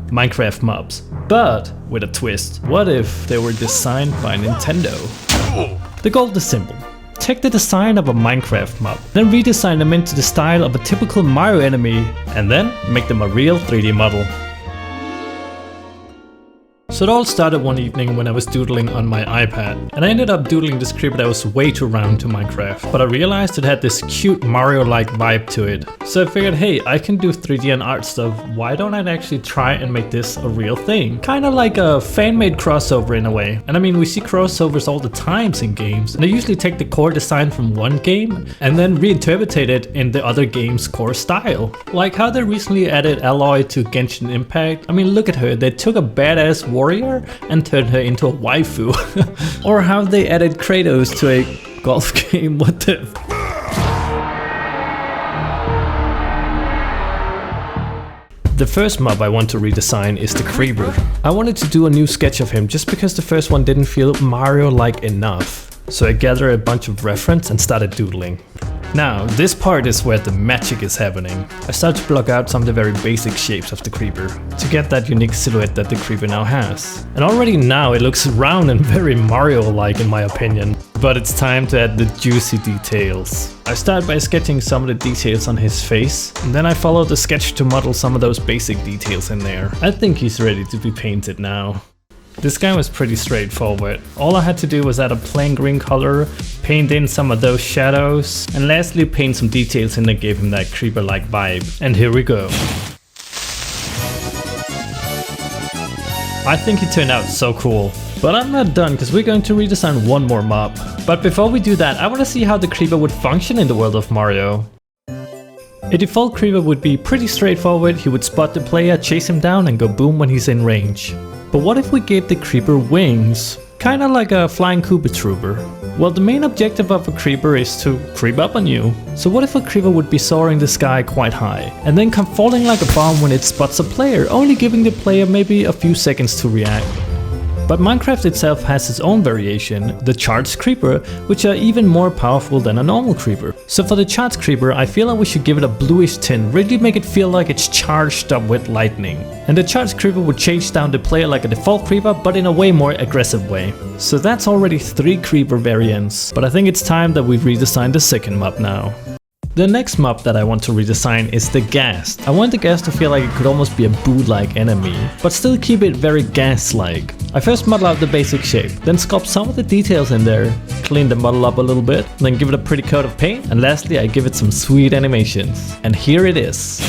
Minecraft mobs, but with a twist. What if they were designed by Nintendo? The goal is simple. Take the design of a Minecraft mob, then redesign them into the style of a typical Mario enemy, and then make them a real 3D model. So it all started one evening when I was doodling on my iPad, and I ended up doodling this creeper that was way too round to Minecraft, but I realized it had this cute Mario-like vibe to it. So I figured, hey, I can do 3D and art stuff, why don't I actually try and make this a real thing? Kinda like a fan-made crossover in a way. And I mean, we see crossovers all the times in games, and they usually take the core design from one game and then reinterpret it in the other game's core style. Like how they recently added Aloy to Genshin Impact. I mean, look at her, they took a badass warrior and turned her into a waifu. Or how they added Kratos to a golf game, what the... The first mob I want to redesign is the Creeper. I wanted to do a new sketch of him just because the first one didn't feel Mario-like enough. So I gathered a bunch of reference and started doodling. Now, this part is where the magic is happening. I started to block out some of the very basic shapes of the creeper to get that unique silhouette that the creeper now has. And already now it looks round and very Mario-like in my opinion. But it's time to add the juicy details. I start by sketching some of the details on his face, and then I follow the sketch to model some of those basic details in there. I think he's ready to be painted now. This guy was pretty straightforward. All I had to do was add a plain green color, paint in some of those shadows, and lastly paint some details in that gave him that creeper-like vibe. And here we go. I think he turned out so cool. But I'm not done because we're going to redesign one more mob. But before we do that, I want to see how the creeper would function in the world of Mario. A default creeper would be pretty straightforward. He would spot the player, chase him down, and go boom when he's in range. But what if we gave the creeper wings? Kinda like a flying Koopa Trooper. Well, the main objective of a creeper is to creep up on you. So what if a creeper would be soaring the sky quite high, and then come falling like a bomb when it spots a player, only giving the player maybe a few seconds to react? But Minecraft itself has its own variation, the Charged Creeper, which are even more powerful than a normal creeper. So for the Charged Creeper, I feel like we should give it a bluish tint, really make it feel like it's charged up with lightning. And the Charged Creeper would chase down the player like a default creeper, but in a way more aggressive way. So that's already 3 creeper variants, but I think it's time that we redesign the second mob now. The next mob that I want to redesign is the Ghast. I want the Ghast to feel like it could almost be a Boo-like enemy, but still keep it very Ghast-like. I first model out the basic shape, then sculpt some of the details in there, clean the model up a little bit, then give it a pretty coat of paint, and lastly I give it some sweet animations. And here it is.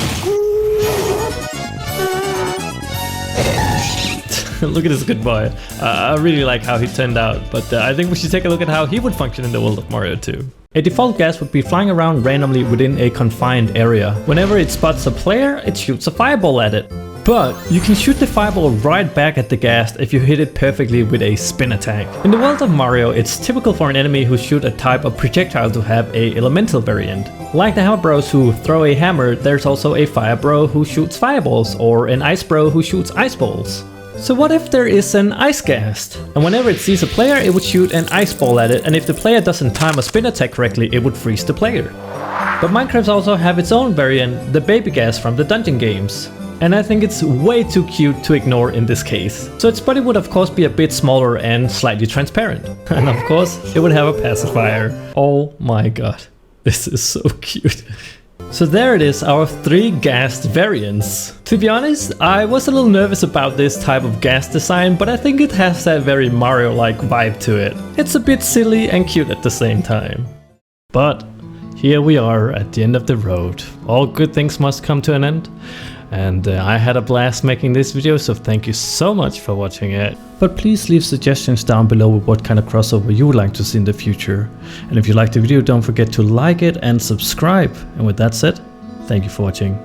Look at this good boy. I really like how he turned out, but I think we should take a look at how he would function in the world of Mario 2. A default Ghast would be flying around randomly within a confined area. Whenever it spots a player, it shoots a fireball at it. But you can shoot the fireball right back at the Ghast if you hit it perfectly with a spin attack. In the world of Mario, it's typical for an enemy who shoots a type of projectile to have a elemental variant. Like the Hammer Bros who throw a hammer, there's also a Fire Bro who shoots fireballs, or an Ice Bro who shoots ice balls. So what if there is an Ice Ghast? And whenever it sees a player, it would shoot an ice ball at it, and if the player doesn't time a spin attack correctly, it would freeze the player. But Minecraft also have its own variant, the Baby Ghast from the dungeon games. And I think it's way too cute to ignore in this case. So its body would of course be a bit smaller and slightly transparent. And of course, it would have a pacifier. Oh my god, this is so cute. So there it is, our 3 Ghast variants. To be honest, I was a little nervous about this type of Ghast design, but I think it has that very Mario-like vibe to it. It's a bit silly and cute at the same time. But here we are at the end of the road. All good things must come to an end. And I had a blast making this video, so thank you so much for watching it. But please leave suggestions down below with what kind of crossover you would like to see in the future. And if you liked the video, don't forget to like it and subscribe. And with that said, thank you for watching.